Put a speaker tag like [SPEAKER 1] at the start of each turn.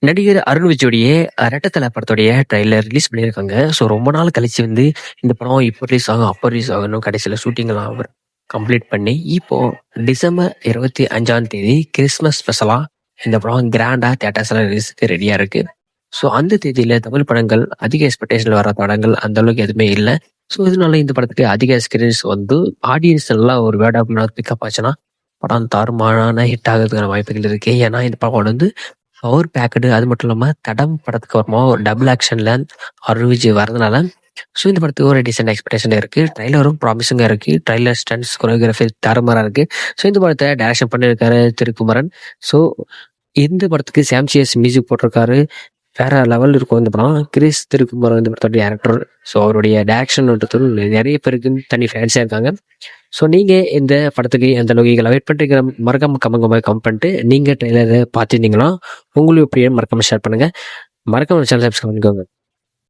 [SPEAKER 1] நடிகர் அருண் விஜயோடைய ரெட்டத்தல படத்துடைய trailer release பண்ணியிருக்காங்க. ஸோ ரொம்ப நாள் கழிச்சு வந்து இந்த படம் இப்போ ரிலீஸ் ஆகும், அப்போ ரிலீஸ் ஆகணும். கடைசியில ஷூட்டிங்லாம் அவர் கம்ப்ளீட் பண்ணி, இப்போ டிசம்பர் 25ஆம் தேதி கிறிஸ்மஸ் ஸ்பெஷலா இந்த படம் கிராண்டா தியேட்டர்ஸ்ல ரிலீஸ்க்கு ரெடியா இருக்கு. ஸோ அந்த தேதியில தமிழ் படங்கள் அதிக எக்ஸ்பெக்டேஷன்ல வர படங்கள் அந்த அளவுக்கு எதுவுமே இல்லை. ஸோ இதனால இந்த படத்துக்கு அதிக ஸ்கிரீன்ஸ் வந்து ஆடியன்ஸ் எல்லாம் ஒரு வேர்ட் ஆஃப் மவுத் பிக்கப் ஆச்சுன்னா படம் தாறுமாறான ஹிட் ஆகிறதுக்கான வாய்ப்புகள் இருக்கு. ஏன்னா இந்த படம் வந்து பவர் பேக்கடு, அது மட்டும் இல்லாமல் தடம் படத்துக்கு அப்புறமா ஒரு டபுள் ஆக்ஷன்ல அருண் விஜய் வரதுனால ஸோ இந்த படத்துக்கு ஒரு டீசென்ட் எக்ஸ்பெக்டேஷன் இருக்கு. ட்ரைலரும் ப்ராமிசிங்காக இருக்கு. ட்ரைலர் ஸ்டன்ஸ் கொரியோகிராஃபி தாறுமாறா இருக்கு. ஸோ இந்த படத்தை டைரக்ஷன் பண்ணியிருக்காரு திருக்குமரன். ஸோ இந்த படத்துக்கு சாம்சிஎஸ் மியூசிக் போட்டிருக்காரு. வேற லெவல் இருக்கும் இந்த படம். கிரிஸ் திருக்குமரன் இந்த படத்தோட டேரக்டர். ஸோ அவருடைய டேரக்ஷன்ன்றது நிறைய பேருக்கு தனி ஃபேன்ஸாக இருக்காங்க. ஸோ நீங்கள் இந்த படத்துக்கு எந்த அளவுக்கு வெயிட் பண்ணுறீங்க மறக்காம கமெண்ட் பண்ணிட்டு நீங்கள் ட்ரெய்லரை பார்த்துருந்தீங்களா உங்களுக்கு எப்படியே மறக்காம ஷேர் பண்ணுங்கள். மறக்காம சேனல் சப்ஸ்கிரைப் பண்ணிக்கோங்க.